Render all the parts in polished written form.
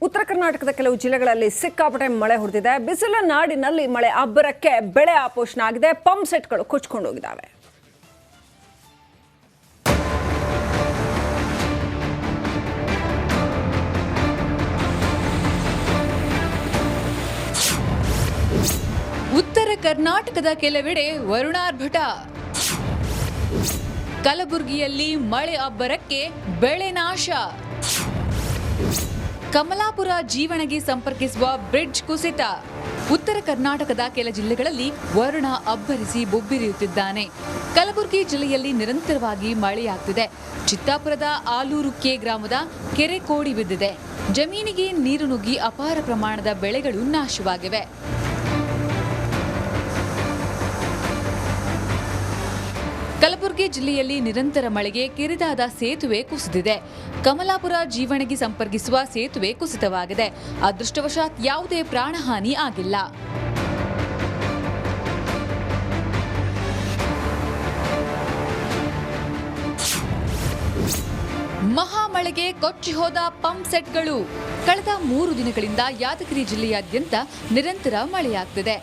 ಉತ್ತರ ಕರ್ನಾಟಕದ ಕೆಲವು ಜಿಲ್ಲೆಗಳಲ್ಲಿ ಸಿಕ್ಕಾಪಟ್ಟೆ ಮಳೆ ಹೊಡೆದಿದೆ. ಬಿಸಿಲ ನಾಡಿನಲ್ಲಿ ಮಳೆ ಅಬ್ಬರಕ್ಕೆ ಬೆಳೆ ಆಪೋಷಣ ಆಗಿದೆ. ಪಂಪ್ ಸೆಟ್ಗಳು ಕೊಚ್ಚಿಕೊಂಡು ಹೋಗಿದ್ದಾವೆ. ಉತ್ತರ ಕರ್ನಾಟಕದ ಕೆಲವೆಡೆ ವರುಣಾರ್ಭಟ. ಕಲಬುರಗಿಯಲ್ಲಿ ಮಳೆ ಅಬ್ಬರಕ್ಕೆ ಬೆಳೆ ನಾಶ. ಕಮಲಾಪುರ ಜೀವಣಗಿ ಸಂಪರ್ಕಿಸುವ ಬ್ರಿಡ್ಜ್ ಕುಸಿತ. ಉತ್ತರ ಕರ್ನಾಟಕದ ಕೆಲ ಜಿಲ್ಲೆಗಳಲ್ಲಿ ವರುಣ ಅಬ್ಬರಿಸಿ ಬೊಬ್ಬಿರಿಯುತ್ತಿದ್ದಾನೆ. ಕಲಬುರಗಿ ಜಿಲ್ಲೆಯಲ್ಲಿ ನಿರಂತರವಾಗಿ ಮಳೆಯಾಗ್ತಿದೆ. ಚಿತ್ತಾಪುರದ ಆಲೂರುಕ್ಕೆ ಗ್ರಾಮದ ಕೆರೆ ಕೋಡಿ ಬಿದ್ದಿದೆ. ಜಮೀನಿಗೆ ನೀರು ನುಗ್ಗಿ ಅಪಾರ ಪ್ರಮಾಣದ ಬೆಳೆಗಳು ನಾಶವಾಗಿವೆ. ಕಲಬುರಗಿ ಜಿಲ್ಲೆಯಲ್ಲಿ ನಿರಂತರ ಮಳೆಗೆ ಕಿರಿದಾದ ಸೇತುವೆ ಕುಸಿದಿದೆ. ಕಮಲಾಪುರ ಜೀವಣಗಿ ಸಂಪರ್ಕಿಸುವ ಸೇತುವೆ ಕುಸಿತವಾಗಿದೆ. ಅದೃಷ್ಟವಶಾತ್ ಯಾವುದೇ ಪ್ರಾಣಹಾನಿ ಆಗಿಲ್ಲ. ಮಹಾಮಳೆಗೆ ಕೊಚ್ಚಿ ಹೋದ ಪಂಪ್ ಸೆಟ್ಗಳು. ಕಳೆದ 3 ದಿನಗಳಿಂದ ಯಾದಗಿರಿ ಜಿಲ್ಲೆಯಾದ್ಯಂತ ನಿರಂತರ ಮಳೆಯಾಗ್ತಿದೆ.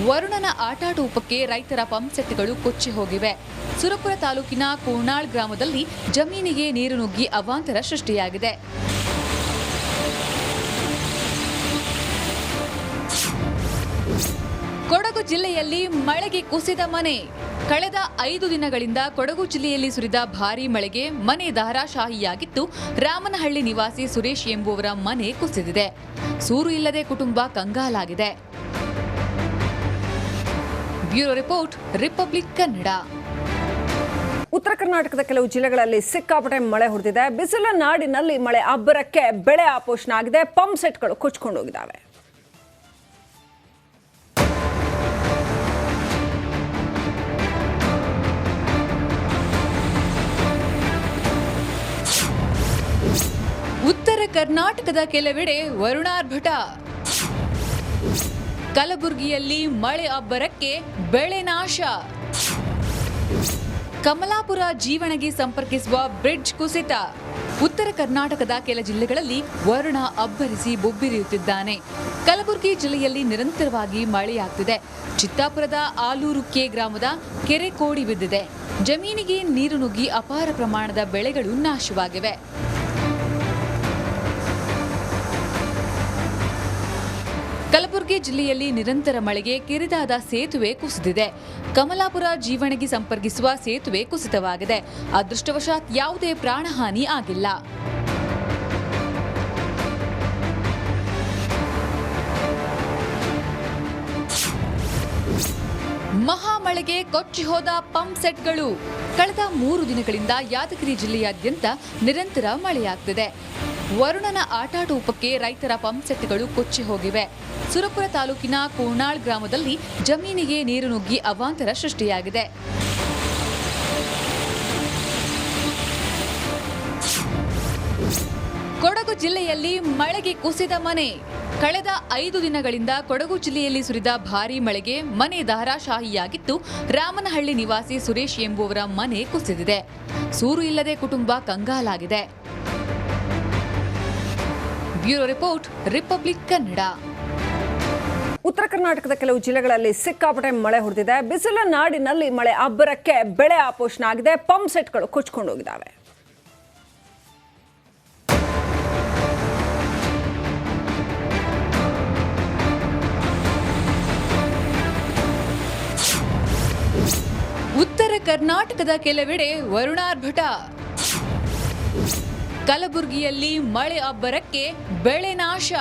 ವರುಣನ ಆಟಾಟೋಪಕ್ಕೆ ರೈತರ ಪಂಪ್ ಸೆಟ್ಗಳು ಕೊಚ್ಚಿ ಹೋಗಿವೆ. ಸುರಪುರ ತಾಲೂಕಿನ ಕೂರ್ನಾಳ್ ಗ್ರಾಮದಲ್ಲಿ ಜಮೀನಿಗೆ ನೀರು ನುಗ್ಗಿ ಅವಾಂತರ ಸೃಷ್ಟಿಯಾಗಿದೆ. ಕೊಡಗು ಜಿಲ್ಲೆಯಲ್ಲಿ ಮಳೆಗೆ ಕುಸಿದ ಮನೆ. ಕಳೆದ 5 ದಿನಗಳಿಂದ ಕೊಡಗು ಜಿಲ್ಲೆಯಲ್ಲಿ ಸುರಿದ ಭಾರೀ ಮಳೆಗೆ ಮನೆ ಧಾರಾಶಾಹಿಯಾಗಿದ್ದು, ರಾಮನಹಳ್ಳಿ ನಿವಾಸಿ ಸುರೇಶ್ ಎಂಬುವರ ಮನೆ ಕುಸಿದಿದೆ. ಸೂರು ಇಲ್ಲದೆ ಕುಟುಂಬ ಕಂಗಾಲಾಗಿದೆ. Bureau report, Republic Kannada. ಉತ್ತರ ಕರ್ನಾಟಕದ ಕೆಲವು ಜಿಲ್ಲೆಗಳಲ್ಲಿ ಸಿಕ್ಕಾಪಟ್ಟೆ ಮಳೆ ಹೊಡೆದಿದೆ. ಬಿಸಿಲ ನಾಡಿನಲ್ಲಿ ಮಳೆ ಅಬ್ಬರಕ್ಕೆ ಬೆಳೆ ಆಪೋಷಣ ಆಗಿದೆ. ಪಂಪ್ ಸೆಟ್ಗಳು ಕೊಚ್ಚಿಕೊಂಡು ಹೋಗಿದ್ದಾವೆ. ಉತ್ತರ ಕರ್ನಾಟಕದ ಕೆಲವೆಡೆ ವರುಣಾರ್ಭಟ. ಕಲಬುರಗಿಯಲ್ಲಿ ಮಳೆ ಅಬ್ಬರಕ್ಕೆ ಬೆಳೆ ನಾಶ. ಕಮಲಾಪುರ ಜೀವಣಗಿ ಸಂಪರ್ಕಿಸುವ ಬ್ರಿಡ್ಜ್ ಕುಸಿತ. ಉತ್ತರ ಕರ್ನಾಟಕದ ಕೆಲ ಜಿಲ್ಲೆಗಳಲ್ಲಿ ವರುಣ ಅಬ್ಬರಿಸಿ ಬೊಬ್ಬಿರಿಯುತ್ತಿದ್ದಾನೆ. ಕಲಬುರಗಿ ಜಿಲ್ಲೆಯಲ್ಲಿ ನಿರಂತರವಾಗಿ ಮಳೆಯಾಗ್ತಿದೆ. ಚಿತ್ತಾಪುರದ ಆಲೂರುಕ್ಕೆ ಗ್ರಾಮದ ಕೆರೆ ಕೋಡಿ ಬಿದ್ದಿದೆ. ಜಮೀನಿಗೆ ನೀರು ನುಗ್ಗಿ ಅಪಾರ ಪ್ರಮಾಣದ ಬೆಳೆಗಳು ನಾಶವಾಗಿವೆ. ಕಲಬುರಗಿ ಜಿಲ್ಲೆಯಲ್ಲಿ ನಿರಂತರ ಮಳೆಗೆ ಕಿರಿದಾದ ಸೇತುವೆ ಕುಸಿದಿದೆ. ಕಮಲಾಪುರ ಜೀವಣಗಿ ಸಂಪರ್ಕಿಸುವ ಸೇತುವೆ ಕುಸಿತವಾಗಿದೆ. ಅದೃಷ್ಟವಶಾತ್ ಯಾವುದೇ ಪ್ರಾಣಹಾನಿ ಆಗಿಲ್ಲ. ಮಹಾಮಳೆಗೆ ಕೊಚ್ಚಿ ಹೋದ ಪಂಪ್ ಸೆಟ್ಗಳು. ಕಳೆದ 3 ದಿನಗಳಿಂದ ಯಾದಗಿರಿ ಜಿಲ್ಲೆಯಾದ್ಯಂತ ನಿರಂತರ ಮಳೆಯಾಗ್ತಿದೆ. ವರುಣನ ಆಟಾಟೋಪಕ್ಕೆ ರೈತರ ಪಂಪ್ ಸೆಟ್ಗಳು ಕೊಚ್ಚಿ ಹೋಗಿವೆ. ಸುರಪುರ ತಾಲೂಕಿನ ಕೂರ್ನಾಳ್ ಗ್ರಾಮದಲ್ಲಿ ಜಮೀನಿಗೆ ನೀರು ನುಗ್ಗಿ ಅವಾಂತರ ಸೃಷ್ಟಿಯಾಗಿದೆ. ಕೊಡಗು ಜಿಲ್ಲೆಯಲ್ಲಿ ಮಳೆಗೆ ಕುಸಿದ ಮನೆ. ಕಳೆದ 5 ದಿನಗಳಿಂದ ಕೊಡಗು ಜಿಲ್ಲೆಯಲ್ಲಿ ಸುರಿದ ಭಾರೀ ಮಳೆಗೆ ಮನೆ ಧಾರಾಶಾಹಿಯಾಗಿದ್ದು, ರಾಮನಹಳ್ಳಿ ನಿವಾಸಿ ಸುರೇಶ್ ಎಂಬುವರ ಮನೆ ಕುಸಿದಿದೆ. ಸೂರು ಇಲ್ಲದೆ ಕುಟುಂಬ ಕಂಗಾಲಾಗಿದೆ. Bureau report, Republic Kannada. ಉತ್ತರ ಕರ್ನಾಟಕದ ಕೆಲವು ಜಿಲ್ಲೆಗಳಲ್ಲಿ ಸಿಕ್ಕಾಪಟ್ಟೆ ಮಳೆ ಹೊಡೆದಿದೆ. ಬಿಸಿಲ ನಾಡಿನಲ್ಲಿ ಮಳೆ ಅಬ್ಬರಕ್ಕೆ ಬೆಳೆ ಆಪೋಷಣ ಆಗಿದೆ. ಪಂಪ್ ಸೆಟ್ಗಳು ಕೊಚ್ಚಿಕೊಂಡು ಹೋಗಿದ್ದಾವೆ. ಉತ್ತರ ಕರ್ನಾಟಕದ ಕೆಲವೆಡೆ ವರುಣಾರ್ಭಟ. ಕಲಬುರಗಿಯಲ್ಲಿ ಮಳೆ ಅಬ್ಬರಕ್ಕೆ ಬೆಳೆ ನಾಶ.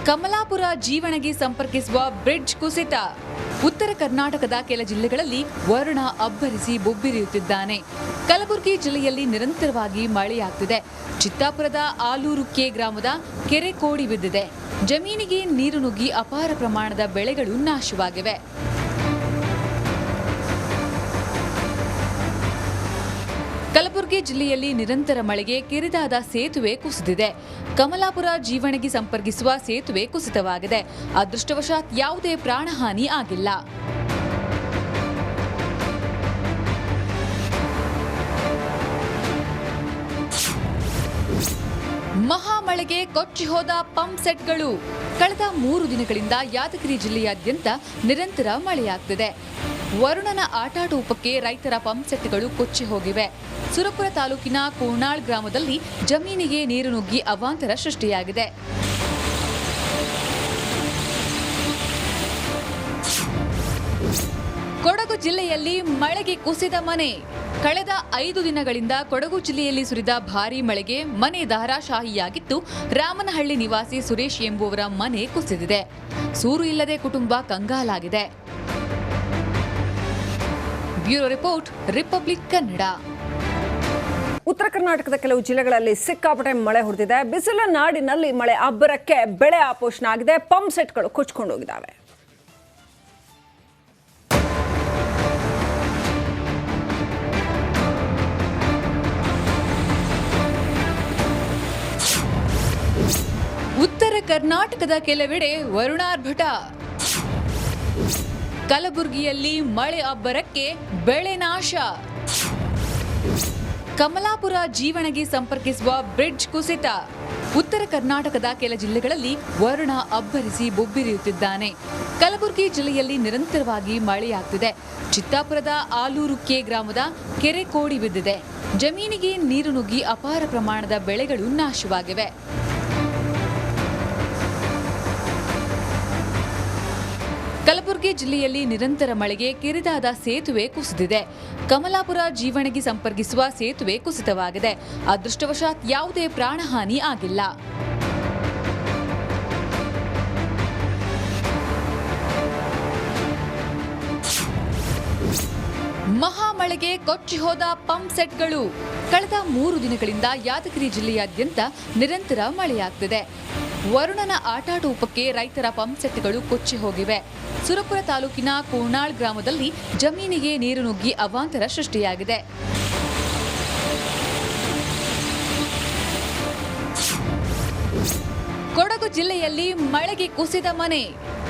ಕಮಲಾಪುರ ಜೀವಣಗಿ ಸಂಪರ್ಕಿಸುವ ಬ್ರಿಡ್ಜ್ ಕುಸಿತ. ಉತ್ತರ ಕರ್ನಾಟಕದ ಕೆಲ ಜಿಲ್ಲೆಗಳಲ್ಲಿ ವರುಣ ಅಬ್ಬರಿಸಿ ಬೊಬ್ಬಿರಿಯುತ್ತಿದ್ದಾನೆ. ಕಲಬುರಗಿ ಜಿಲ್ಲೆಯಲ್ಲಿ ನಿರಂತರವಾಗಿ ಮಳೆಯಾಗ್ತಿದೆ. ಚಿತ್ತಾಪುರದ ಆಲೂರುಕ್ಕೆ ಗ್ರಾಮದ ಕೆರೆ ಕೋಡಿ ಬಿದ್ದಿದೆ. ಜಮೀನಿಗೆ ನೀರು ನುಗ್ಗಿ ಅಪಾರ ಪ್ರಮಾಣದ ಬೆಳೆಗಳು ನಾಶವಾಗಿವೆ. ಕಲಬುರಗಿ ಜಿಲ್ಲೆಯಲ್ಲಿ ನಿರಂತರ ಮಳೆಗೆ ಕಿರಿದಾದ ಸೇತುವೆ ಕುಸಿದಿದೆ. ಕಮಲಾಪುರ ಜೀವಣಗಿ ಸಂಪರ್ಕಿಸುವ ಸೇತುವೆ ಕುಸಿತವಾಗಿದೆ. ಅದೃಷ್ಟವಶಾತ್ ಯಾವುದೇ ಪ್ರಾಣಹಾನಿ ಆಗಿಲ್ಲ. ಮಹಾಮಳೆಗೆ ಕೊಚ್ಚಿ ಹೋದ ಪಂಪ್ ಸೆಟ್ಗಳು. ಕಳೆದ 3 ದಿನಗಳಿಂದ ಯಾದಗಿರಿ ಜಿಲ್ಲೆಯಾದ್ಯಂತ ನಿರಂತರ ಮಳೆಯಾಗ್ತಿದೆ. ವರುಣನ ಆಟಾಟೋಪಕ್ಕೆ ರೈತರ ಪಂಪ್ ಸೆಟ್ಗಳು ಕೊಚ್ಚಿ ಹೋಗಿವೆ. ಸುರಪುರ ತಾಲೂಕಿನ ಕೂರ್ನಾಳ್ ಗ್ರಾಮದಲ್ಲಿ ಜಮೀನಿಗೆ ನೀರು ನುಗ್ಗಿ ಅವಾಂತರ ಸೃಷ್ಟಿಯಾಗಿದೆ. ಕೊಡಗು ಜಿಲ್ಲೆಯಲ್ಲಿ ಮಳೆಗೆ ಕುಸಿದ ಮನೆ. ಕಳೆದ 5 ದಿನಗಳಿಂದ ಕೊಡಗು ಜಿಲ್ಲೆಯಲ್ಲಿ ಸುರಿದ ಭಾರೀ ಮಳೆಗೆ ಮನೆ ಧಾರಾಶಾಹಿಯಾಗಿದ್ದು, ರಾಮನಹಳ್ಳಿ ನಿವಾಸಿ ಸುರೇಶ್ ಎಂಬುವರ ಮನೆ ಕುಸಿದಿದೆ. ಸೂರು ಇಲ್ಲದೆ ಕುಟುಂಬ ಕಂಗಾಲಾಗಿದೆ. Bureau report, Republic Kannada. ಉತ್ತರ ಕರ್ನಾಟಕದ ಕೆಲವು ಜಿಲ್ಲೆಗಳಲ್ಲಿ ಸಿಕ್ಕಾಪಟ್ಟೆ ಮಳೆ ಹೊಡೆದಿದೆ. ಬಿಸಿಲ ನಾಡಿನಲ್ಲಿ ಮಳೆ ಅಬ್ಬರಕ್ಕೆ ಬೆಳೆ ಆಪೋಷಣ ಆಗಿದೆ. ಪಂಪ್ ಸೆಟ್ಗಳು ಕೊಚ್ಕೊಂಡೋಗಿದ್ದಾವೆ. ಉತ್ತರ ಕರ್ನಾಟಕದ ಕೆಲವೆಡೆ ವರುಣಾರ್ಭಟ. ಕಲಬುರಗಿಯಲ್ಲಿ ಮಳೆ ಅಬ್ಬರಕ್ಕೆ ಬೆಳೆ ನಾಶ. ಕಮಲಾಪುರ ಜೀವಣಗಿ ಸಂಪರ್ಕಿಸುವ ಬ್ರಿಡ್ಜ್ ಕುಸಿತ. ಉತ್ತರ ಕರ್ನಾಟಕದ ಕೆಲ ಜಿಲ್ಲೆಗಳಲ್ಲಿ ವರುಣ ಅಬ್ಬರಿಸಿ ಬೊಬ್ಬಿರಿಯುತ್ತಿದ್ದಾನೆ. ಕಲಬುರಗಿ ಜಿಲ್ಲೆಯಲ್ಲಿ ನಿರಂತರವಾಗಿ ಮಳೆಯಾಗ್ತಿದೆ. ಚಿತ್ತಾಪುರದ ಆಲೂರುಕ್ಕೆ ಗ್ರಾಮದ ಕೆರೆ ಕೋಡಿ ಬಿದ್ದಿದೆ. ಜಮೀನಿಗೆ ನೀರು ನುಗ್ಗಿ ಅಪಾರ ಪ್ರಮಾಣದ ಬೆಳೆಗಳು ನಾಶವಾಗಿವೆ. ಕಲಬುರಗಿ ಜಿಲ್ಲೆಯಲ್ಲಿ ನಿರಂತರ ಮಳೆಗೆ ಕಿರಿದಾದ ಸೇತುವೆ ಕುಸಿದಿದೆ. ಕಮಲಾಪುರ ಜೀವಣಗಿ ಸಂಪರ್ಕಿಸುವ ಸೇತುವೆ ಕುಸಿತವಾಗಿದೆ. ಅದೃಷ್ಟವಶಾತ್ ಯಾವುದೇ ಪ್ರಾಣಹಾನಿ ಆಗಿಲ್ಲ. ಮಹಾಮಳೆಗೆ ಕೊಚ್ಚಿ ಹೋದ ಪಂಪ್ ಸೆಟ್ಗಳು. ಕಳೆದ 3 ದಿನಗಳಿಂದ ಯಾದಗಿರಿ ಜಿಲ್ಲೆಯಾದ್ಯಂತ ನಿರಂತರ ಮಳೆಯಾಗ್ತಿದೆ. ವರುಣನ ಆಟಾಟೋಪಕ್ಕೆ ರೈತರ ಪಂಪ್ ಸೆಟ್ಗಳು ಕೊಚ್ಚಿ ಹೋಗಿವೆ. ಸುರಪುರ ತಾಲೂಕಿನ ಕೂರ್ನಾಳ್ ಗ್ರಾಮದಲ್ಲಿ ಜಮೀನಿಗೆ ನೀರು ನುಗ್ಗಿ ಅವಾಂತರ ಸೃಷ್ಟಿಯಾಗಿದೆ. ಕೊಡಗು ಜಿಲ್ಲೆಯಲ್ಲಿ ಮಳೆಗೆ ಕುಸಿದ ಮನೆ.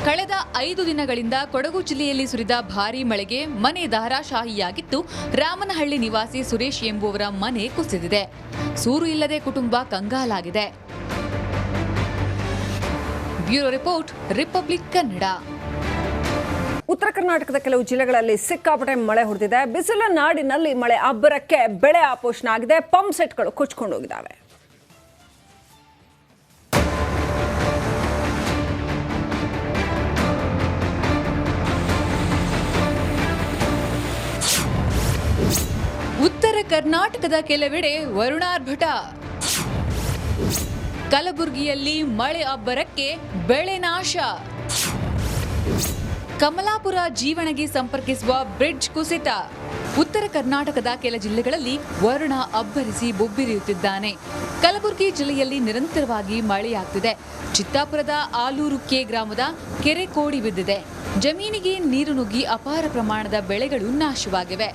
ಕಳೆದ 5 ದಿನಗಳಿಂದ ಕೊಡಗು ಜಿಲ್ಲೆಯಲ್ಲಿ ಸುರಿದ ಭಾರೀ ಮಳೆಗೆ ಮನೆ ಧಾರಾಶಾಹಿಯಾಗಿದ್ದು, ರಾಮನಹಳ್ಳಿ ನಿವಾಸಿ ಸುರೇಶ್ ಎಂಬುವರ ಮನೆ ಕುಸಿದಿದೆ. ಸೂರು ಇಲ್ಲದೆ ಕುಟುಂಬ ಕಂಗಾಲಾಗಿದೆ. Bureau report, Republic Kannada. ಉತ್ತರ ಕರ್ನಾಟಕದ ಕೆಲವು ಜಿಲ್ಲೆಗಳಲ್ಲಿ ಸಿಕ್ಕಾಪಟ್ಟೆ ಮಳೆ ಹೊಡೆದಿದೆ. ಬಿಸಿಲ ನಾಡಿನಲ್ಲಿ ಮಳೆ ಅಬ್ಬರಕ್ಕೆ ಬೆಳೆ ಆಪೋಷಣ ಆಗಿದೆ. ಪಂಪ್ ಸೆಟ್ಗಳು ಕೊಚ್ಕೊಂಡೋಗಿದ್ದಾವೆ. ಉತ್ತರ ಕರ್ನಾಟಕದ ಕೆಲವೆಡೆ ವರುಣಾರ್ಭಟ. ಕಲಬುರಗಿಯಲ್ಲಿ ಮಳೆ ಅಬ್ಬರಕ್ಕೆ ಬೆಳೆ ನಾಶ. ಕಮಲಾಪುರ ಜೀವಣಗಿ ಸಂಪರ್ಕಿಸುವ ಬ್ರಿಡ್ಜ್ ಕುಸಿತ. ಉತ್ತರ ಕರ್ನಾಟಕದ ಕೆಲ ಜಿಲ್ಲೆಗಳಲ್ಲಿ ವರುಣ ಅಬ್ಬರಿಸಿ ಬೊಬ್ಬಿರಿಯುತ್ತಿದ್ದಾನೆ. ಕಲಬುರಗಿ ಜಿಲ್ಲೆಯಲ್ಲಿ ನಿರಂತರವಾಗಿ ಮಳೆಯಾಗ್ತಿದೆ. ಚಿತ್ತಾಪುರದ ಆಲೂರುಕ್ಕೆ ಗ್ರಾಮದ ಕೆರೆ ಕೋಡಿ ಬಿದ್ದಿದೆ. ಜಮೀನಿಗೆ ನೀರು ನುಗ್ಗಿ ಅಪಾರ ಪ್ರಮಾಣದ ಬೆಳೆಗಳು ನಾಶವಾಗಿವೆ.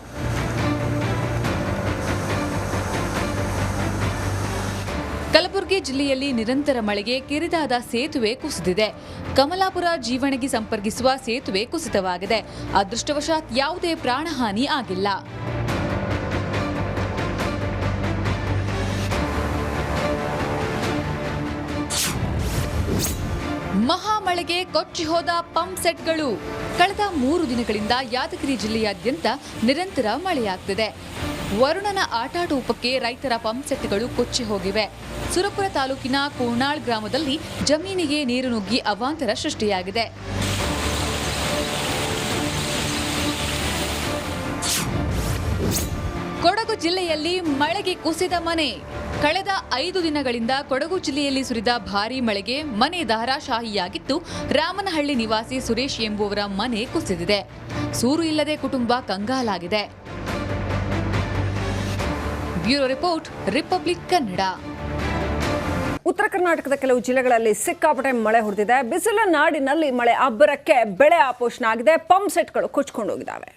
ಕಲಬುರಗಿ ಜಿಲ್ಲೆಯಲ್ಲಿ ನಿರಂತರ ಮಳೆಗೆ ಕಿರಿದಾದ ಸೇತುವೆ ಕುಸಿದಿದೆ. ಕಮಲಾಪುರ ಜೀವಣಗಿ ಸಂಪರ್ಕಿಸುವ ಸೇತುವೆ ಕುಸಿತವಾಗಿದೆ. ಅದೃಷ್ಟವಶಾತ್ ಯಾವುದೇ ಪ್ರಾಣಹಾನಿ ಆಗಿಲ್ಲ. ಮಹಾಮಳೆಗೆ ಕೊಚ್ಚಿ ಹೋದ ಪಂಪ್ ಸೆಟ್ಗಳು. ಕಳೆದ 3 ದಿನಗಳಿಂದ ಯಾದಗಿರಿ ಜಿಲ್ಲೆಯಾದ್ಯಂತ ನಿರಂತರ ಮಳೆಯಾಗ್ತಿದೆ. ವರುಣನ ಆಟಾಟೋಪಕ್ಕೆ ರೈತರ ಪಂಪ್ ಸೆಟ್ಗಳು ಕೊಚ್ಚಿ ಹೋಗಿವೆ. ಸುರಪುರ ತಾಲೂಕಿನ ಕೂರ್ನಾಳ್ ಗ್ರಾಮದಲ್ಲಿ ಜಮೀನಿಗೆ ನೀರು ನುಗ್ಗಿ ಅವಾಂತರ ಸೃಷ್ಟಿಯಾಗಿದೆ. ಕೊಡಗು ಜಿಲ್ಲೆಯಲ್ಲಿ ಮಳೆಗೆ ಕುಸಿದ ಮನೆ. ಕಳೆದ 5 ದಿನಗಳಿಂದ ಕೊಡಗು ಜಿಲ್ಲೆಯಲ್ಲಿ ಸುರಿದ ಭಾರೀ ಮಳೆಗೆ ಮನೆ ಧಾರಾಶಾಹಿಯಾಗಿದ್ದು, ರಾಮನಹಳ್ಳಿ ನಿವಾಸಿ ಸುರೇಶ್ ಎಂಬುವರ ಮನೆ ಕುಸಿದಿದೆ. ಸೂರು ಇಲ್ಲದೆ ಕುಟುಂಬ ಕಂಗಾಲಾಗಿದೆ. Bureau report, Republic Kannada. ಉತ್ತರ ಕರ್ನಾಟಕದ ಕೆಲವು ಜಿಲ್ಲೆಗಳಲ್ಲಿ ಸಿಕ್ಕಾಪಟ್ಟೆ ಮಳೆ ಹೊಡೆದಿದೆ. ಬಿಸಿಲ ನಾಡಿನಲ್ಲಿ ಮಳೆ ಅಬ್ಬರಕ್ಕೆ ಬೆಳೆ ಆಪೋಷಣ ಆಗಿದೆ. ಪಂಪ್ ಸೆಟ್ಗಳು ಕೊಚ್ಕೊಂಡೋಗಿದ್ದಾವೆ.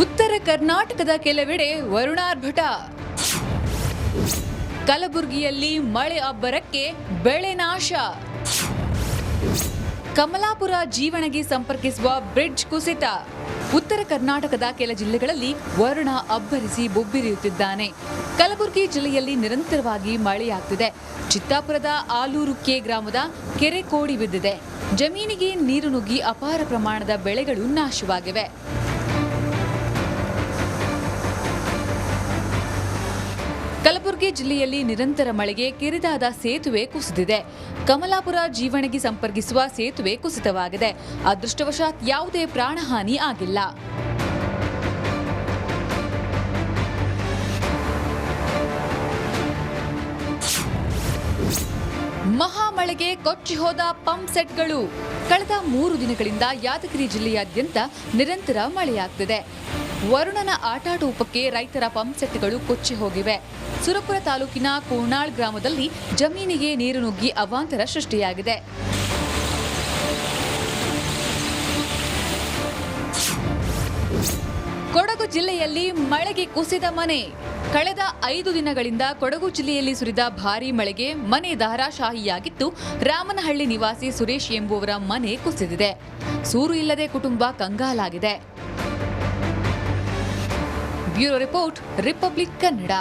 ಉತ್ತರ ಕರ್ನಾಟಕದ ಕೆಲವೆಡೆ ವರುಣಾರ್ಭಟ. ಕಲಬುರಗಿಯಲ್ಲಿ ಮಳೆ ಅಬ್ಬರಕ್ಕೆ ಬೆಳೆ ನಾಶ. ಕಮಲಾಪುರ ಜೀವಣಗಿ ಸಂಪರ್ಕಿಸುವ ಬ್ರಿಡ್ಜ್ ಕುಸಿತ. ಉತ್ತರ ಕರ್ನಾಟಕದ ಕೆಲ ಜಿಲ್ಲೆಗಳಲ್ಲಿ ವರುಣ ಅಬ್ಬರಿಸಿ ಬೊಬ್ಬಿರಿಯುತ್ತಿದ್ದಾನೆ. ಕಲಬುರಗಿ ಜಿಲ್ಲೆಯಲ್ಲಿ ನಿರಂತರವಾಗಿ ಮಳೆಯಾಗ್ತಿದೆ. ಚಿತ್ತಾಪುರದ ಆಲೂರು ಕೆ ಗ್ರಾಮದ ಕೆರೆ ಕೋಡಿ ಬಿದ್ದಿದೆ. ಜಮೀನಿಗೆ ನೀರು ನುಗ್ಗಿ ಅಪಾರ ಪ್ರಮಾಣದ ಬೆಳೆಗಳು ನಾಶವಾಗಿವೆ. ಕಲಬುರಗಿ ಜಿಲ್ಲೆಯಲ್ಲಿ ನಿರಂತರ ಮಳೆಗೆ ಕಿರಿದಾದ ಸೇತುವೆ ಕುಸಿದಿದೆ. ಕಮಲಾಪುರ ಜೀವಣಗಿ ಸಂಪರ್ಕಿಸುವ ಸೇತುವೆ ಕುಸಿತವಾಗಿದೆ. ಅದೃಷ್ಟವಶಾತ್ ಯಾವುದೇ ಪ್ರಾಣಹಾನಿ ಆಗಿಲ್ಲ. ಮಹಾಮಳೆಗೆ ಕೊಚ್ಚಿ ಹೋದ ಪಂಪ್ ಸೆಟ್ಗಳು. ಕಳೆದ 3 ದಿನಗಳಿಂದ ಯಾದಗಿರಿ ಜಿಲ್ಲೆಯಾದ್ಯಂತ ನಿರಂತರ ಮಳೆಯಾಗ್ತಿದೆ. ವರುಣನ ಆಟಾಟೋಪಕ್ಕೆ ರೈತರ ಪಂಪ್ ಸೆಟ್ಗಳು ಕೊಚ್ಚಿ ಹೋಗಿವೆ. ಸುರಪುರ ತಾಲೂಕಿನ ಕೂರ್ನಾಳ್ ಗ್ರಾಮದಲ್ಲಿ ಜಮೀನಿಗೆ ನೀರು ನುಗ್ಗಿ ಅವಾಂತರ ಸೃಷ್ಟಿಯಾಗಿದೆ. ಕೊಡಗು ಜಿಲ್ಲೆಯಲ್ಲಿ ಮಳೆಗೆ ಕುಸಿದ ಮನೆ. ಕಳೆದ 5 ದಿನಗಳಿಂದ ಕೊಡಗು ಜಿಲ್ಲೆಯಲ್ಲಿ ಸುರಿದ ಭಾರೀ ಮಳೆಗೆ ಮನೆ ಧಾರಾಶಾಹಿಯಾಗಿದ್ದು, ರಾಮನಹಳ್ಳಿ ನಿವಾಸಿ ಸುರೇಶ್ ಎಂಬುವರ ಮನೆ ಕುಸಿದಿದೆ. ಸೂರು ಇಲ್ಲದೆ ಕುಟುಂಬ ಕಂಗಾಲಾಗಿದೆ. Bureau report, Republic Kannada.